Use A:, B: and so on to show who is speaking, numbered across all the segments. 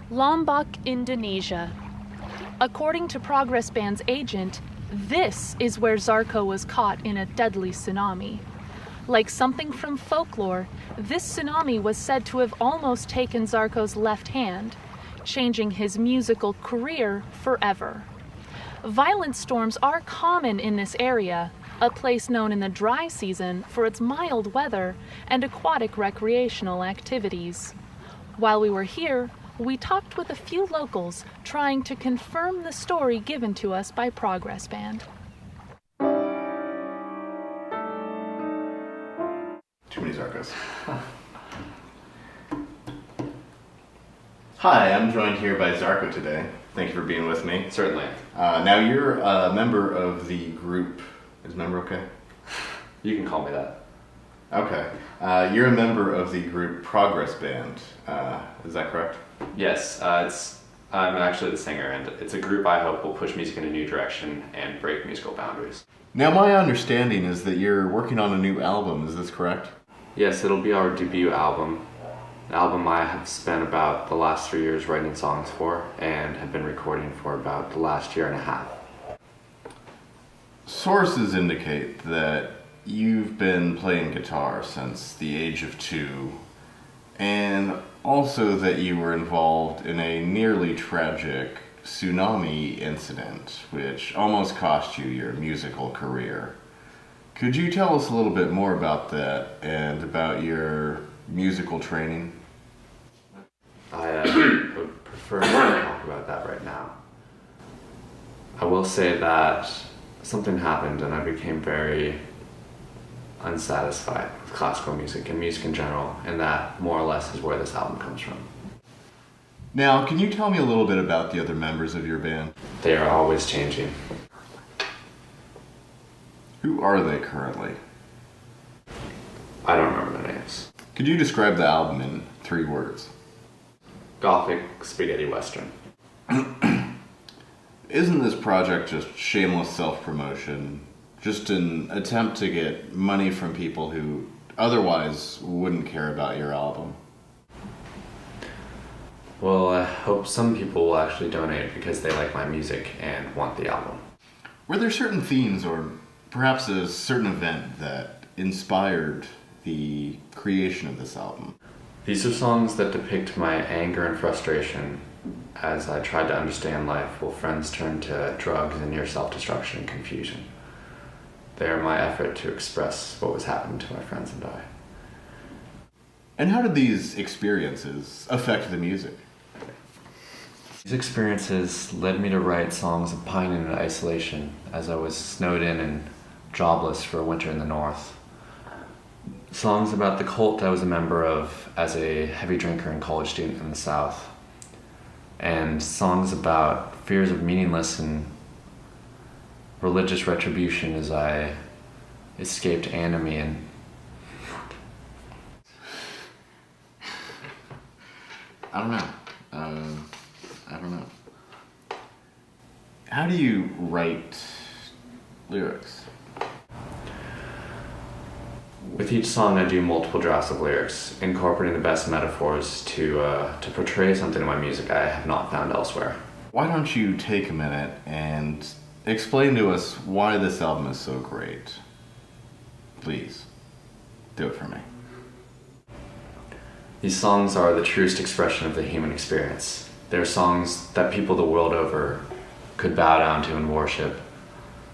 A: Lombok, Indonesia. According to Progress Band's agent, this is where Zarko was caught in a deadly tsunami. Like something from folklore, this tsunami was said to have almost taken Zarko's left hand, changing his musical career forever. Violent storms are common in this area, a place known in the dry season for its mild weather and aquatic recreational activities. While we were here, we talked with a few locals trying to confirm the story given to us by Progress Band.
B: Too many Zarkos. Hi, I'm joined here by Zarko today. Thank you for being with me.
C: Certainly.
B: Now you're a member of the group. Is member okay?
C: You can call me that.
B: Okay. You're a member of the group Progress Band. Is that correct?
C: Yes, I'm actually the singer, and it's a group I hope will push music in a new direction and break musical boundaries.
B: Now my understanding is that you're working on a new album. Is this correct?
C: Yes, it'll be our debut album. An album I have spent about the last 3 years writing songs for and have been recording for about the last year and a half.
B: Sources indicate that you've been playing guitar since the age of 2, and also that you were involved in a nearly tragic tsunami incident, which almost cost you your musical career. Could you tell us a little bit more about that and about your musical training?
C: I would prefer not to talk about that right now. I will say that something happened and I became very unsatisfied with classical music and music in general, and that more or less is where this album comes from.
B: Now, can you tell me a little bit about the other members of your band?
C: They are always changing.
B: Who are they currently?
C: I don't remember their names.
B: Could you describe the album in 3 words?
C: Gothic spaghetti western.
B: Isn't this project just shameless self-promotion? Just an attempt to get money from people who otherwise wouldn't care about your album?
C: Well, I hope some people will actually donate because they like my music and want the album.
B: Were there certain themes or perhaps a certain event that inspired the creation of this album?
C: These are songs that depict my anger and frustration as I tried to understand life while friends turned to drugs and near self-destruction and confusion. They are my effort to express what was happening to my friends and I.
B: And how did these experiences affect the music?
C: These experiences led me to write songs of pining and isolation as I was snowed in and jobless for a winter in the north. Songs about the cult I was a member of as a heavy drinker and college student in the South. And songs about fears of meaningless and religious retribution as I escaped enemy and
B: I don't know. How do you write lyrics?
C: with each song I do multiple drafts of lyrics, incorporating the best metaphors to portray something in my music I have not found elsewhere.
B: Why don't you take a minute and explain to us why this album is so great? Please, do it for me.
C: These songs are the truest expression of the human experience. They're songs that people the world over could bow down to and worship.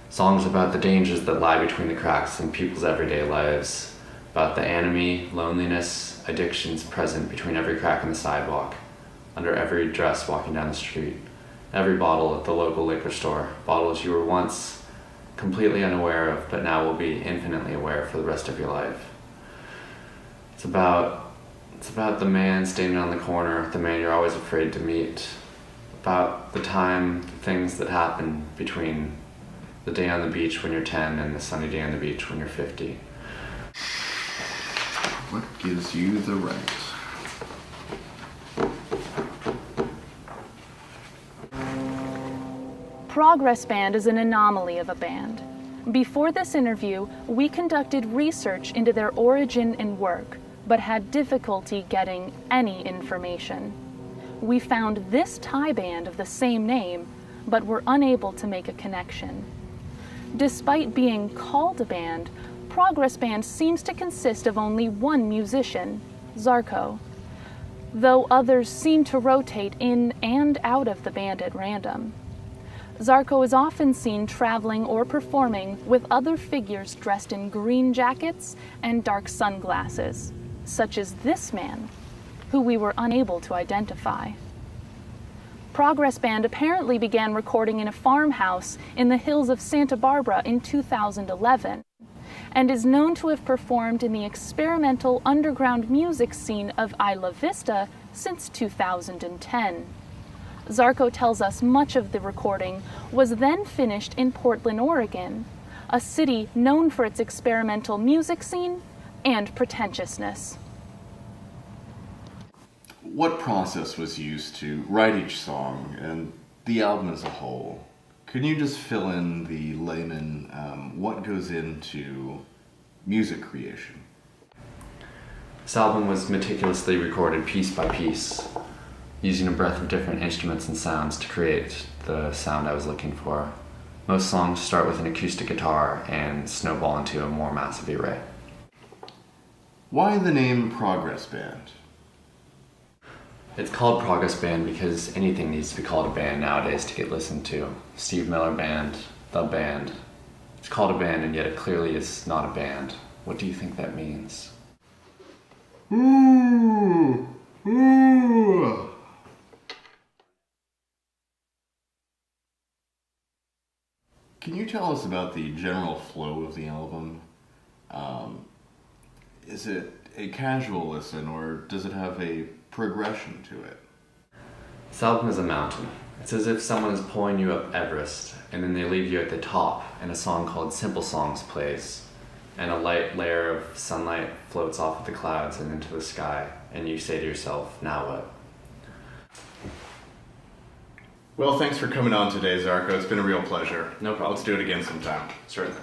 C: Songs about the dangers that lie between the cracks in people's everyday lives, about the enemy, loneliness, addictions present between every crack in the sidewalk, under every dress walking down the street, every bottle at the local liquor store, bottles you were once completely unaware of but now will be infinitely aware for the rest of your life. It's about the man standing on the corner, the man you're always afraid to meet, about the time, the things that happen between the day on the beach when you're 10 and the sunny day on the beach when you're 50.
B: What gives you the right?
A: Progress Band is an anomaly of a band. Before this interview, we conducted research into their origin and work, but had difficulty getting any information. we found this Thai band of the same name, but were unable to make a connection. Despite being called a band, Progress Band seems to consist of only one musician, Zarko, though others seem to rotate in and out of the band at random. Zarko is often seen traveling or performing with other figures dressed in green jackets and dark sunglasses, such as this man, who we were unable to identify. Progress Band apparently began recording in a farmhouse in the hills of Santa Barbara in 2011, and is known to have performed in the experimental underground music scene of Isla Vista since 2010. Zarko tells us much of the recording was then finished in Portland, Oregon, a city known for its experimental music scene and pretentiousness.
B: What process was used to write each song and the album as a whole? Can you just fill in the layman what goes into music creation?
C: This album was meticulously recorded piece by piece, using a breadth of different instruments and sounds to create the sound I was looking for. Most songs start with an acoustic guitar and snowball into a more massive array.
B: Why the name Progress Band?
C: It's called Progress Band because anything needs to be called a band nowadays to get listened to. Steve Miller Band, The Band. It's called a band and yet it clearly is not a band. What do you think that means?
B: Ooh. Ooh. Can you tell us about the general flow of the album? Is it a casual listen, or does it have a progression to it?
C: This album is a mountain. It's as if someone is pulling you up Everest, and then they leave you at the top, and a song called Simple Songs plays, and a light layer of sunlight floats off of the clouds and into the sky, and you say to yourself, now what?
B: Well, thanks for coming on today, Zarko. It's been a real pleasure.
C: No problem.
B: Let's do it again sometime.
C: Certainly.